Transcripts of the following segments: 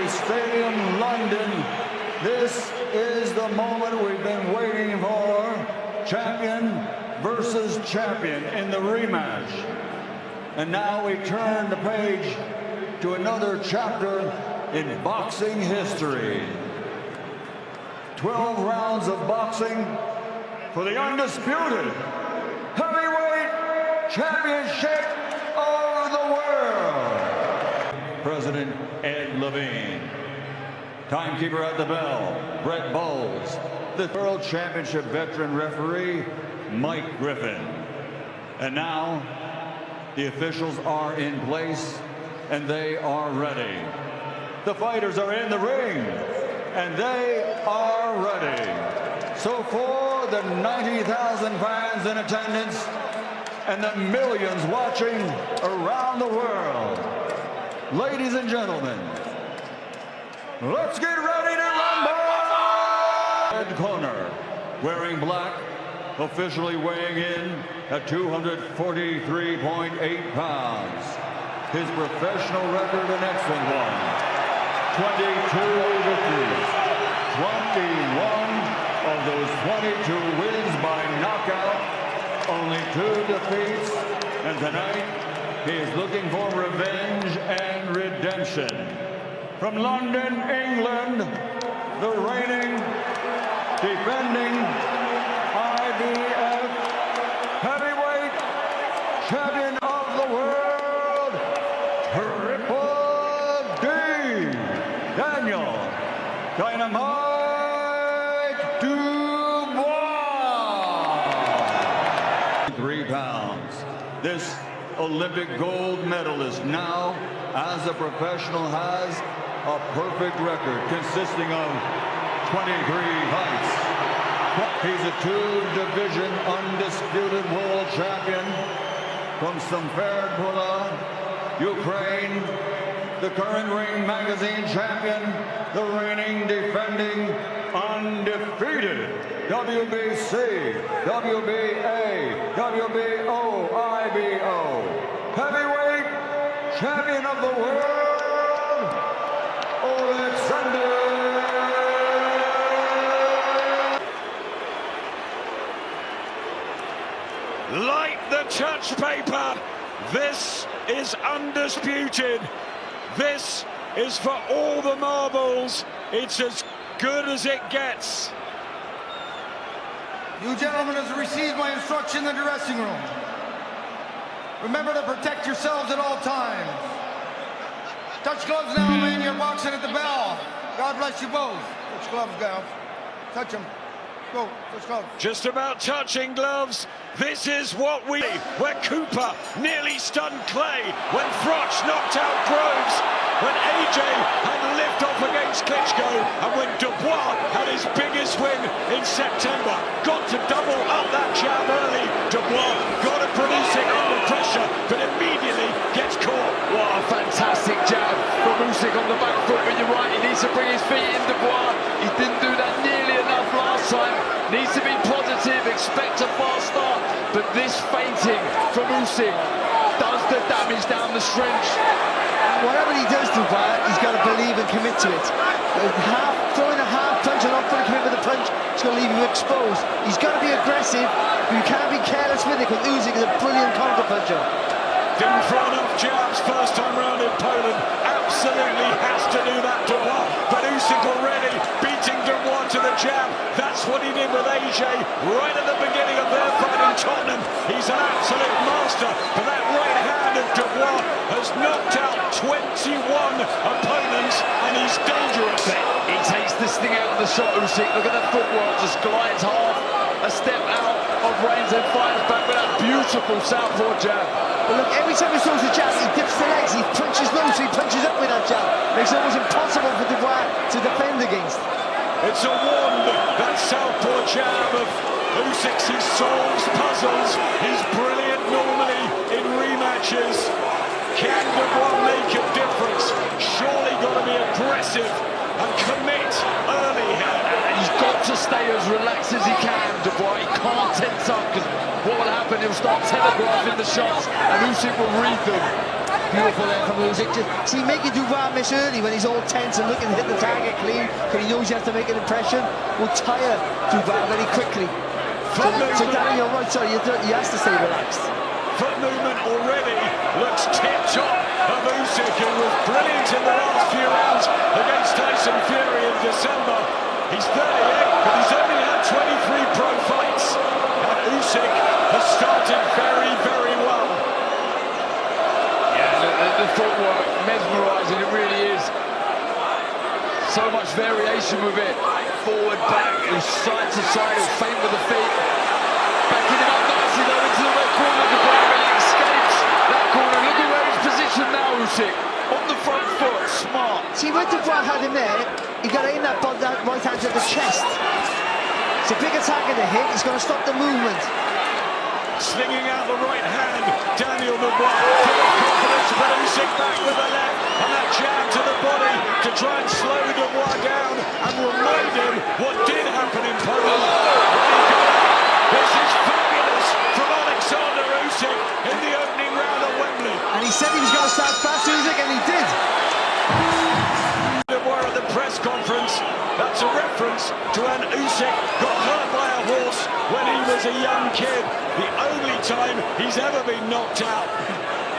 Stadium, London. This is the moment we've been waiting for. Champion versus champion in the rematch. And now we turn the page to another chapter in boxing history. 12 rounds of boxing for the undisputed heavyweight championship of the world. President Ed Levine. Timekeeper at the bell, Brett Bowles. The World Championship veteran referee, Mike Griffin. And now, the officials are in place, and they are ready. The fighters are in the ring, and they are ready. So for the 90,000 fans in attendance, and the millions watching around the world, ladies and gentlemen, let's get ready to rumble! Red corner, wearing black, officially weighing in at 243.8 pounds. His professional record, an excellent one. 22 victories. 21 of those 22 wins by knockout. Only 2 defeats. And tonight, he is looking for revenge and redemption. From London, England, the reigning, defending IBF heavyweight champion of the world, Triple D, Daniel Dynamite Dubois. 3 pounds. This Olympic gold medalist now, as a professional, has a perfect record consisting of 23 fights. He's a 2-division undisputed world champion from Samferopol, Ukraine, the current Ring Magazine champion, the reigning, defending, undefeated WBC, WBA, WBO, IBO, heavyweight champion of the world, Alexander. Like the touch paper, this is undisputed. This is for all the marbles. It's as good as it gets. You gentlemen have received my instruction in the dressing room. Remember to protect yourselves at all times. Touch gloves now, man. You're boxing at the bell. God bless you both. Touch gloves, guys. Touch them. Go. Touch gloves. Just about touching gloves. This is what where Cooper nearly stunned Clay, when Froch knocked out Groves, when AJ had lift-off against Klitschko, and when Dubois had his biggest win in September. Got to double up that jab early. Dubois got to produce it under pressure, but immediately gets caught. What a fantastic jab from Usyk on the back foot, but you're right, he needs to bring his feet in Dubois. He didn't do that nearly enough last time. Needs to be positive, expect a fast start, but this feinting from Usyk does the damage down the stretch. Whatever he does to that, he's got to believe and commit to it. Throwing a half punch and not fully commit with a punch, it's going to leave you exposed. He's got to be aggressive, but you can't be careless with it, because Usyk is a brilliant counter puncher. Didn't throw enough jabs first time round in Poland. Absolutely has to do that, Dubois. But Usyk already beating Dubois to the jab. That's what he did with AJ right at the beginning of their fight in Tottenham. He's an absolute master. But that right hand of Dubois has knocked out 21 opponents, and he's dangerous. He takes this thing out of the shot, Usyk. Look at that footwork, just glides half a step out of range and fires back with that beautiful southpaw jab. But look, every time he throws a jab, he dips the legs, he punches low, so he punches up with that jab. Makes it almost impossible for Dubois to defend against. It's a wonder, that southpaw jab of Usyk's. He solves puzzles. He's brilliant normally in rematches. Can Dubois make a difference? Surely got to be aggressive and commit early here. And he's got to stay as relaxed as he can, Dubois. He can't tense up, because what will happen, he'll start telegraphing the shots, and Usyk will read them. Beautiful there from Usyk. See, making Dubois miss early when he's all tense and looking to hit the target clean, because he knows he has to make an impression, will tire Dubois very quickly. So Danny, you're right, sorry, he has to stay relaxed. Foot movement already looks tip-top of Usyk, who was brilliant in the last few rounds against Tyson Fury in December. He's 38, but he's only had 23 pro fights, and Usyk has started very, very well. Yeah, the footwork, mesmerising, it really is. So much variation with it. Forward, back, side to side, feint with the feet. Backing him up nicely though into the red corner. Dubois really escapes that corner. Look at where he's positioned now, Usyk. On the front foot, smart. See, when Dubois had him there, he got to aim that right hand to the chest. It's a big attack in the hip, he's going to stop the movement. Slinging out the right hand, Daniel Dubois, full of confidence, but Usyk back with the left, and that jab to the body to try and slow Dubois down and remind him what did happen in Poland. This is fabulous from Alexander Usyk in the opening round at Wembley. And he said he was going to start fast, Usyk, and he did. Dubois at the press conference, that's a reference to when Usyk got hurt by a horse when he was a young kid. The only time he's ever been knocked out.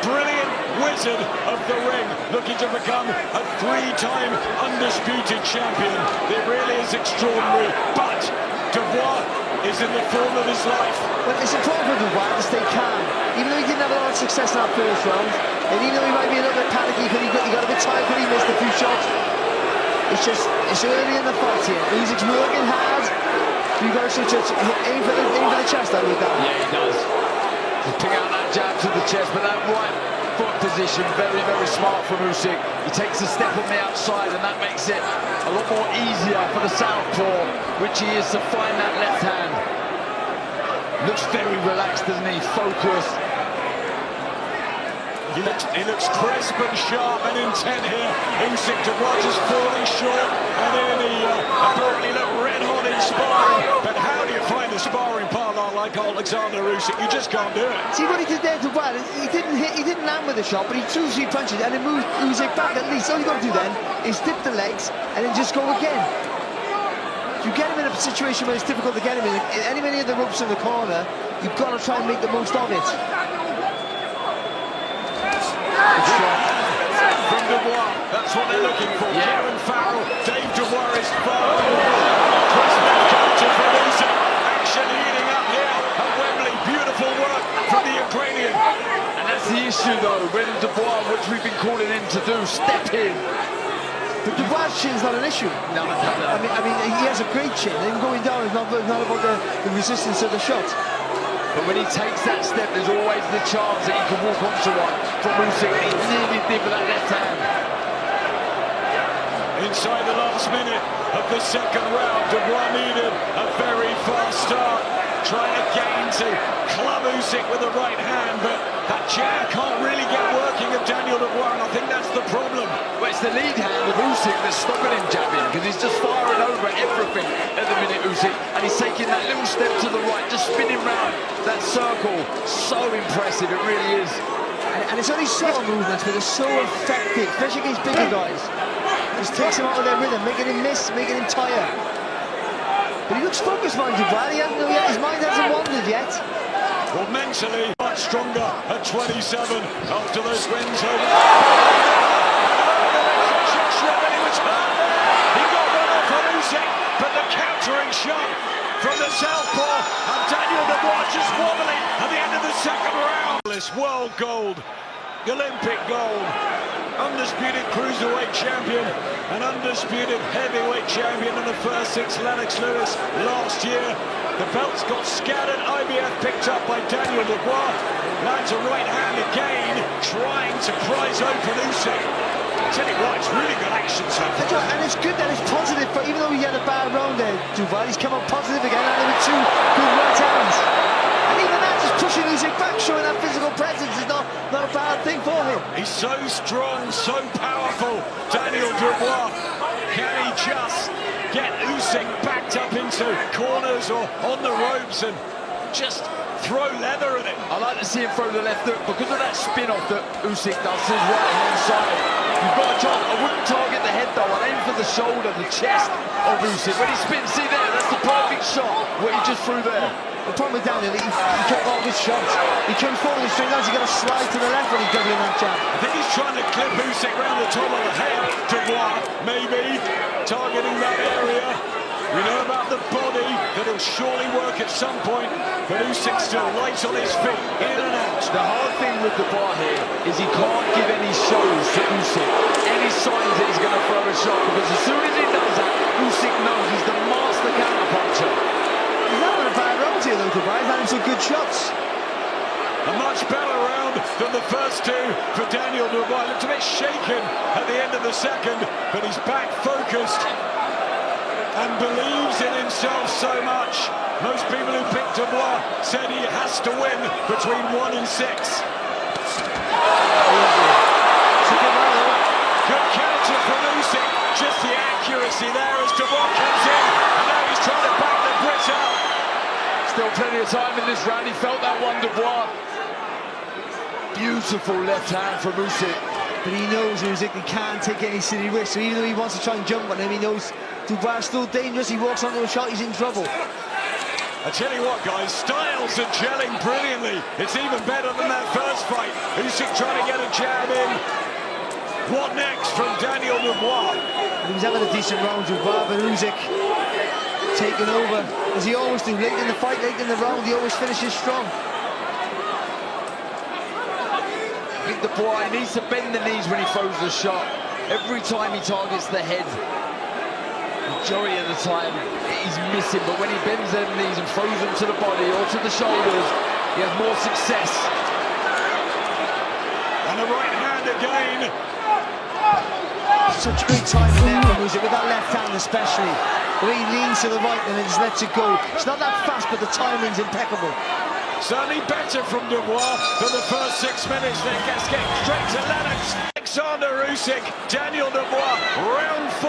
Brilliant wizard of the ring, looking to become a three-time undisputed champion. It really is extraordinary, but Dubois is in the form of his life. But it's important for Dubois to stay calm. Even though he didn't have a lot of success in that first round, and even though he might be a little bit panicky because he got a bit tired when he missed a few shots, it's early in the fight here. Usyk's working hard. You've got to aim for the chest, I would. Yeah, he does. Just pick out that jab to the chest, but that right foot position, very, very smart from Usyk. He takes a step on the outside, and that makes it a lot more easier for the southpaw, which he is to find that left hand. Looks very relaxed, doesn't he? Focused. He looks crisp and sharp and intent here. Usyk, Dubois just falling short, and then he apparently looked red hot in sparring. But how do you find a sparring partner like Alexander Usyk? You just can't do it. See what he did there to Dubois? He didn't land with the shot, but he threw 3 punches and it moved Usyk back at least. All you got to do then is dip the legs and then just go again. You get him in a situation where it's difficult to get him in. Any of the ropes in the corner, you've got to try and make the most of it. From Dubois, that's what they're looking for. Yeah. Kieran Farrell, Dave Dubois is far. Press left counter from Usyk. Action heating up here at Wembley. Beautiful work from the Ukrainian. And that's the issue, though, when Dubois, which we've been calling him to do, step in. But Dubois' chin's not an issue. No. I mean, he has a great chin. Him going down is not about the resistance of the shot. But when he takes that step, there's always the chance that he can walk onto one from Usyk, and he nearly did with that left hand. Inside the last minute of the second round, Dubois needed a very fast start, trying again to club Usyk with the right hand, but that jab can't really get working of Daniel Dubois, and I think that's the problem. Well, it's the lead hand of Usyk that's stopping him jabbing, because he's just firing over everything at the minute, Usyk, and he's taking that little step to the right, just spinning round that circle. So impressive, it really is. And it's only subtle movements, but they're so effective, especially against bigger guys. Just takes him out of their rhythm, making him miss, making him tire. But he looks focused, mind you, Brad. His mind hasn't wandered yet. Well, mentally, much stronger at 27 after those wins over. He was hurt. He got one off on Usyk, but the countering shot from the southpaw, and Daniel Dubois just wobbling at the end of the second round. This world gold, Olympic gold, undisputed cruiserweight champion, an undisputed heavyweight champion in the first 6, Lennox Lewis last year. The belts got scattered, IBF picked up by Daniel Dubois, lands a right hand again, trying to prize open Usyk. I tell you what, it's really good action so far. And it's good that it's positive, but even though he had a bad round there, Dubois, he's come up positive again, and with 2 good right hands. And even that, just pushing Usyk back, showing that physical presence is not a bad thing for him. He's so strong, so powerful, Daniel Dubois. Can he just get Usyk backed up into corners or on the ropes and just throw leather at him. I like to see him throw the left hook because of that spin-off that Usyk does to his right-hand side. You've got a chance. I wouldn't target the head, though. I'd aim for the shoulder, the chest of Usyk. When he spins, see there, that's the perfect shot, what he just threw there. The problem with Daniel, he kept all his shots. He comes forward and straight lines, he's got to slide to the left when he's doubling that jab. I think he's trying to clip Usyk round the top of the head. Dubois, maybe, targeting that area. We know about the body, that he'll surely work at some point, but Usyk's still light on his feet, in and out. The hard thing with Dubois here is he can't give any shows to Usyk, any signs that he's going to throw a shot, because as soon as he does that, Usyk knows he's the master counter-puncher. He's not having a bad round here, though, Dubois. He's having some good shots. A much better round than the first two for Daniel Dubois. Looked a bit shaken at the end of the second, but he's back focused and believes in himself so much. Most people who picked Dubois said he has to win between 1 and 6. Good counter from Usyk. Just the accuracy there as Dubois comes in, and now he's trying to back the Brit out. Still plenty of time in this round. He felt that one, Dubois. Beautiful left hand from Usyk. But he knows Usyk, he can't take any silly risks. So even though he wants to try and jump on him, he knows Dubois is still dangerous. He walks onto a shot, he's in trouble. I tell you what, guys, styles are gelling brilliantly. It's even better than that first fight. Usyk trying to get a jab in. What next from Daniel Dubois? He was having a decent round, Dubois, but Usyk taking over, as he always do. Late in the fight, late in the round, he always finishes strong. I think Dubois, he needs to bend the knees when he throws the shot. Every time he targets the head, majority of the time he's missing, but when he bends them knees and throws them to the body or to the shoulders, he has more success. And the right hand again. Such good timing there from Usyk, with that left hand especially. The way he leans to the right and then just lets it go. It's not that fast, but the timing's impeccable. Certainly better from Dubois than the first 6 minutes. Then gets getting straight to Lennox. Alexander Usyk, Daniel Dubois, round 4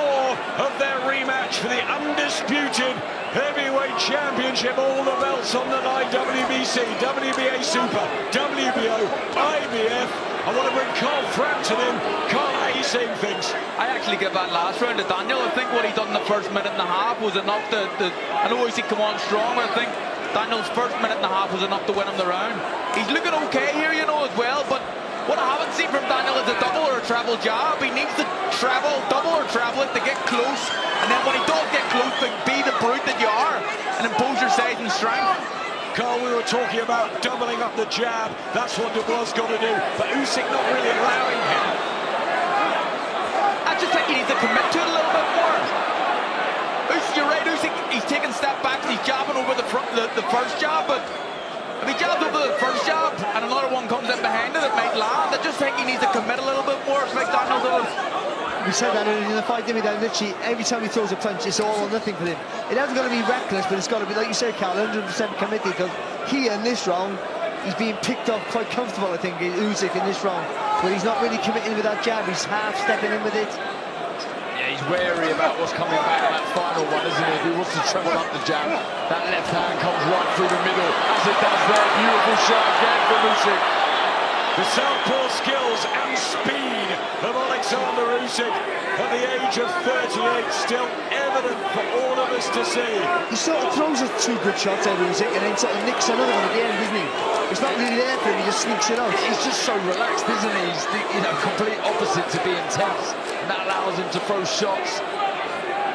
of their rematch for the undisputed heavyweight championship. All the belts on the line: WBC, WBA Super, WBO, IBF. I want to bring Carl Frampton in. Carl, how are you seeing things? I actually give that last round to Daniel. I think what he done in the first minute and a half was enough to I know Usyk come on strong, but I think Daniel's first minute and a half was enough to win him the round. He's looking okay here, you know, as well, but what I haven't seen from Daniel is a double or a treble jab. He needs to travel, double or treble it to get close, and then when he does get close, be the brute that you are and impose your size and strength. Carl, we were talking about doubling up the jab. That's what Dubois got to do, but Usyk not really allowing him. I just think he needs to commit to it a little bit more. You're right, Usyk, he's taking a step back and he's jabbing over the first jab, but if he jabs over the first jab and another one comes in behind it, it might land. I just think he needs to commit a little bit more, like Daniel does. We said that in the fight, didn't we? That literally every time he throws a punch, it's all or nothing for him. It hasn't got to be reckless, but it's got to be, like you said, Carl, 100% committed, because here in this round, he's being picked up quite comfortable, I think, Usyk in this round, but he's not really committing with that jab. He's half stepping in with it. Yeah, he's wary about what's coming back in that final one, isn't he? If he wants to treble up the jab, that left hand comes right through the middle, as it does there. Beautiful shot again from Usyk. The southpaw skills and speed of Alexander Usyk at the age of 38, still evident for all of us to see. He sort of throws us 2 good shots out of Usyk and then sort of nicks another one at the end, doesn't he? It's not really there for him, he just sneaks it out. He's just so relaxed, isn't he? He's the complete opposite to being tense, and that allows him to throw shots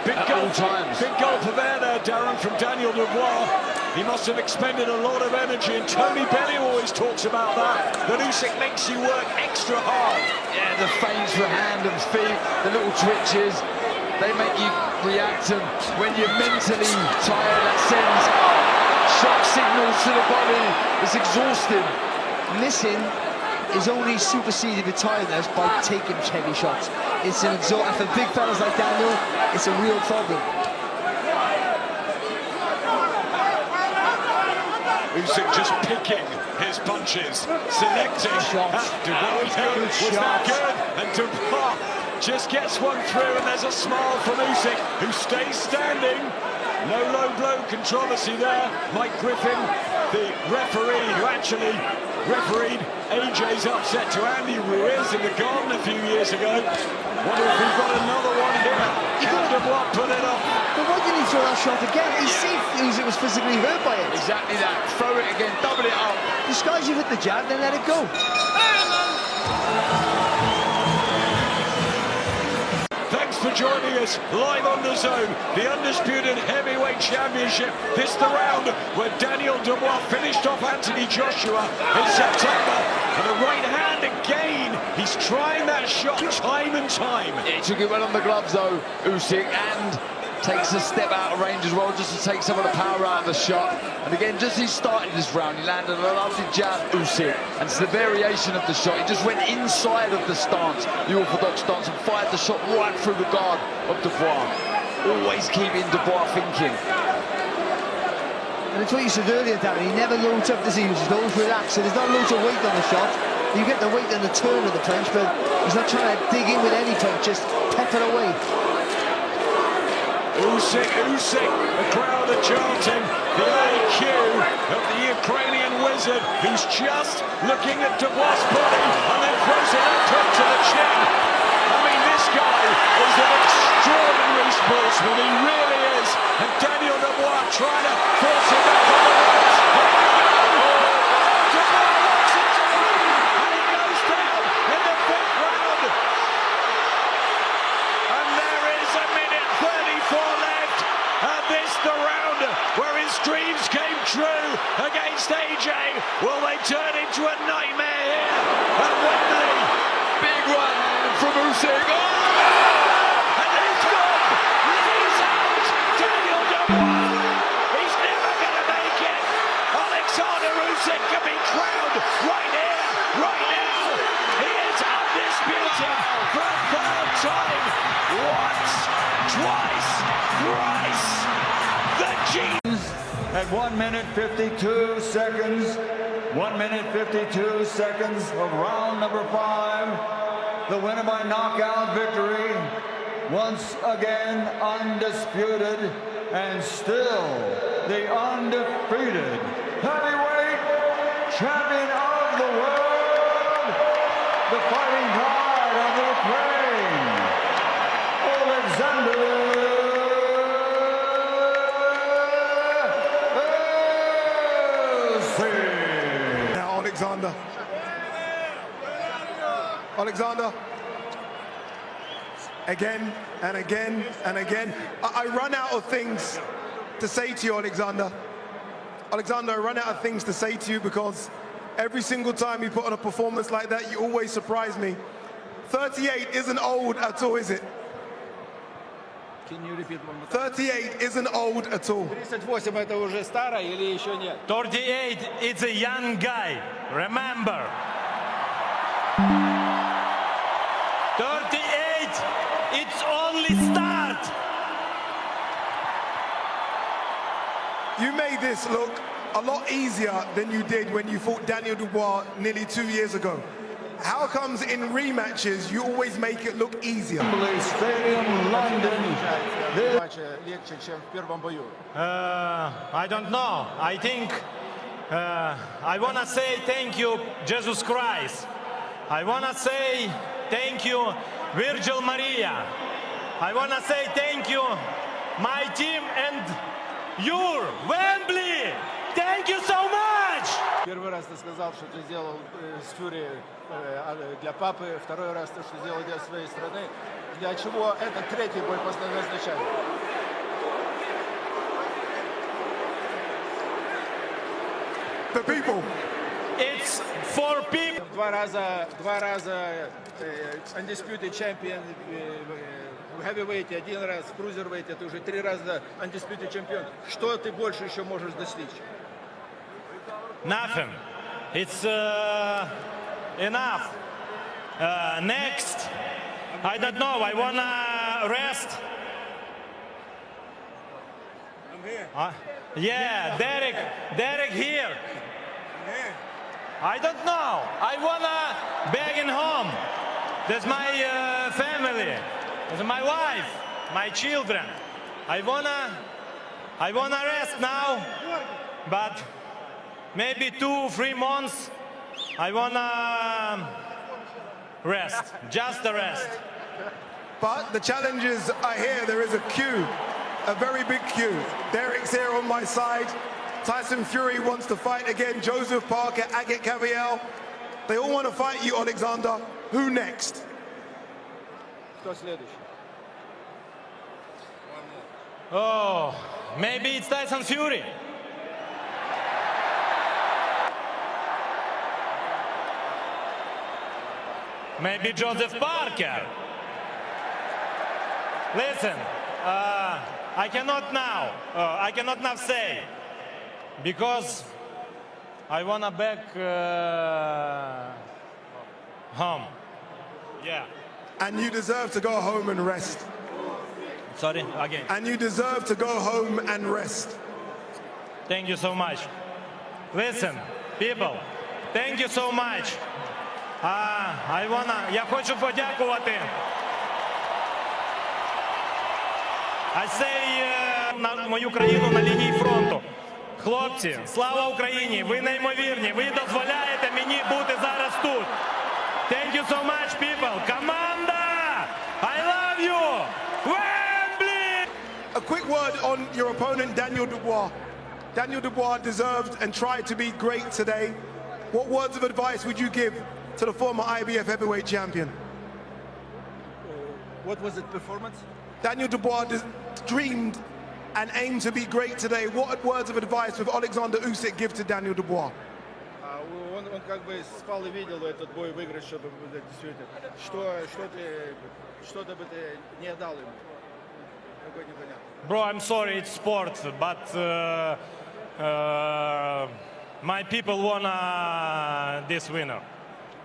at all times. Big goal for there, Darren, from Daniel Dubois. He must have expended a lot of energy, and Tony Bellew always talks about that Usyk makes you work extra hard. Yeah, the feints for hand and feet, the little twitches, they make you react, and when you're mentally tired, that sends shock signals to the body. It's exhausting. Missing is only superseded with tiredness by taking heavy shots. It's an for big fellas like Daniel, it's a real problem. Usyk just picking his punches, selecting. Shots. Dubois was that good? And Dubois just gets one through, and there's a smile from Usyk, who stays standing. No low blow controversy there. Mike Griffin, the referee who actually refereed AJ's upset to Andy Ruiz in the Garden a few years ago. Wonder if we've got another one here. Can Dubois put it up? But why didn't he throw that shot again? He see Usyk was physically hurt by it. Exactly that. Throw it again, double it up. Disguise you with the jab, then let it go. Thanks for joining us live on the Zone, the Undisputed Heavyweight Championship. This the round where Daniel Dubois finished off Anthony Joshua in September. And a right hand again. He's trying that shot time and time. He took it well on the gloves though, Usyk, and takes a step out of range as well, just to take some of the power out of the shot. And again, just as he started this round, he landed a lovely jab, Usyk, and it's the variation of the shot. He just went inside of the stance, the orthodox stance, and fired the shot right through the guard of Dubois. Always keeping Dubois thinking. And it's what you said earlier, Darren, he never loads up the seams, he's always relaxed, so there's not loads of weight on the shot. You get the weight and the turn of the punch, but he's not trying to dig in with any punch, just pepper away. Usyk, the crowd are chanting the IQ of the Ukrainian wizard, who's just looking at Dubois' body and then throws it up to the chin. I mean, this guy is an extraordinary sportsman, he really is. And Daniel Dubois trying to force it back on the ropes. Here we go! Dubois locks it down, and he goes down in the 5th round. And there is a minute 34 left, and this the round where his dreams came true against AJ. Will they turn into a nightmare here at Wembley? Big one from Usyk. Oh! And he's gone! He's out! Daniel Dubois! He's never going to make it! Alexander Usyk can be crowned right here, right now! He is undisputed for a 3rd time! Once, twice, thrice! The G... At 1 minute 52 seconds, 1 minute 52 seconds of round number 5. The winner by knockout victory, once again undisputed and still the undefeated heavyweight champion of the world, the fighting pride of the Ukraine, Alexander. Alexander, again and again and again. I run out of things to say to you, Alexander. Alexander, I run out of things to say to you because every single time you put on a performance like that, you always surprise me. 38 isn't old at all, is it? Can you repeat one more? 38 isn't old at all. 38 это уже старо или еще нет? 38 is a young guy, remember. 38, it's only start. You made this look a lot easier than you did when you fought Daniel Dubois nearly 2 years ago. How comes in rematches you always make it look easier? Stadium, London. Легче, чем в первом бою. I don't know. I think I want to say thank you, Jesus Christ. I want to say thank you, Virgil Maria. I want to say thank you, my team and your Wembley. Thank you so much. Первый раз ты сказал, что ты сделал с Фьюри для папы. Второй раз ты что сделал для своей страны. Для чего это 3-й бой после назначения? The people. It's for people. Два раза undisputed champion в heavyweight, один раз в cruiserweight, это уже 3 раза undisputed champion. Что ты больше еще можешь достичь? Nothing. It's enough. Next, I don't know. I wanna rest. I'm here. Yeah, Derek here. I'm here. I don't know. I wanna back in home. That's my family. That's my wife, my children. I wanna rest now, but maybe 2-3 months I wanna rest, just a rest. But the challenges are here. There is a queue, a very big queue. Derek's here on my side. Tyson Fury wants to fight again. Joseph Parker, Agit Kaviel. They all want to fight you, Alexander. Who next? Кто следующий? Oh, maybe it's Tyson Fury. Maybe Joseph Parker. Listen, I cannot now say, because I wanna back home. Yeah. And you deserve to go home and rest. Sorry, again. And you deserve to go home and rest. Thank you so much. Listen, people, thank you so much. Я хочу подякувати. I say на мою країну на лінії фронту. Хлопці, слава Україні! Ви неймовірні! Ви дозволяєте мені бути зараз тут. Thank you so much, people. Команда! I love you! Wembley! A quick word on your opponent, Daniel Dubois. Daniel Dubois deserved and tried to be great today. What words of advice would you give to the former IBF heavyweight champion? What was it, performance? Daniel Dubois dreamed and aimed to be great today. What words of advice would Alexander Usyk give to Daniel Dubois? Он как бы спал и видел этот бой выиграть, чтобы действительно. Что-то бы ты не дал ему. Какой непонятно. Bro, I'm sorry, it's sport, but my people wanna this winner.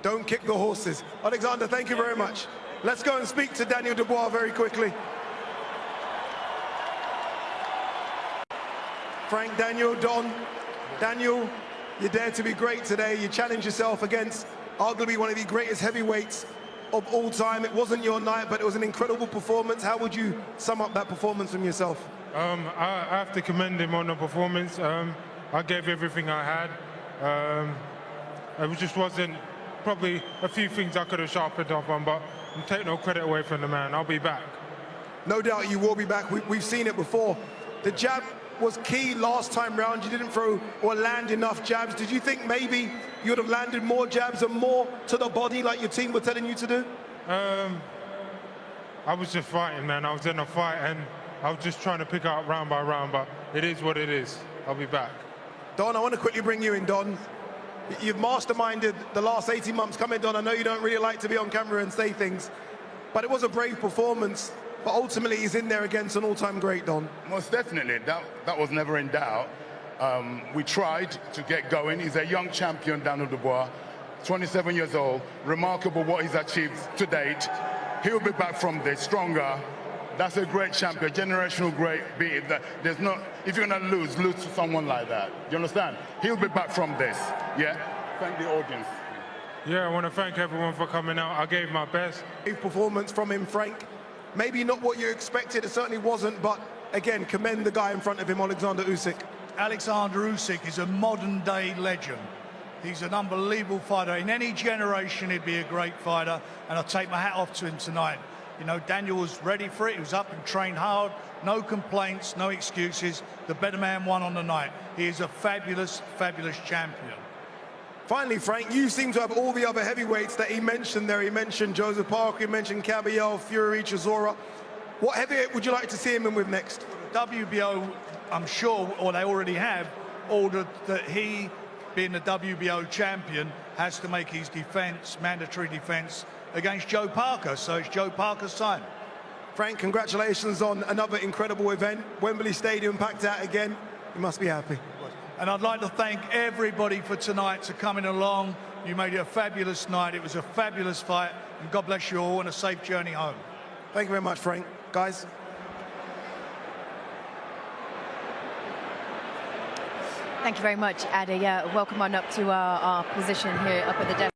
Don't kick the horses. Alexander, thank you very much. Let's go and speak to Daniel Dubois very quickly. Frank, Daniel, Don. Daniel, you dared to be great today. You challenged yourself against arguably one of the greatest heavyweights of all time. It wasn't your night, but it was an incredible performance. How would you sum up that performance from yourself? I have to commend him on the performance. I gave everything I had. It just wasn't, probably a few things I could have sharpened up on, but I'm taking no credit away from the man. I'll be back. No doubt you will be back. We've seen it before. The jab was key last time round. You didn't throw or land enough jabs. Did you think maybe you would have landed more jabs and more to the body like your team were telling you to do? I was just fighting, man. I was in a fight and I was just trying to pick out round by round, but it is what it is. I'll be back. Don, I want to quickly bring you in, Don. You've masterminded the last 18 months. Come in, Don. I know you don't really like to be on camera and say things, but it was a brave performance. But ultimately, he's in there against an all-time great, Don. Most definitely. That was never in doubt. We tried to get going. He's a young champion, Daniel Dubois, 27 years old. Remarkable what he's achieved to date. He'll be back from this stronger. That's a great champion, generational great. There's no, if you're gonna lose to someone like that. You understand? He'll be back from this. Yeah. Thank the audience. Yeah, I want to thank everyone for coming out. I gave my best. Performance from him, Frank. Maybe not what you expected, it certainly wasn't, but again, commend the guy in front of him, Alexander Usyk. Alexander Usyk is a modern-day legend. He's an unbelievable fighter. In any generation, he'd be a great fighter, and I take my hat off to him tonight. You know, Daniel was ready for it. He was up and trained hard. No complaints, no excuses. The better man won on the night. He is a fabulous, fabulous champion. Finally, Frank, you seem to have all the other heavyweights that he mentioned there. He mentioned Joseph Parker, he mentioned Kabiel, Fury, Chisora. What heavyweight would you like to see him in with next? WBO, I'm sure, or they already have, ordered that he, being the WBO champion, has to make his defence, mandatory defence, against Joe Parker. So it's Joe Parker's time. Frank, congratulations on another incredible event. Wembley Stadium packed out again. You must be happy. And I'd like to thank everybody for tonight for coming along. You made it a fabulous night. It was a fabulous fight. And God bless you all and a safe journey home. Thank you very much, Frank. Guys. Thank you very much, Adi. Welcome on up to our position here up at the desk.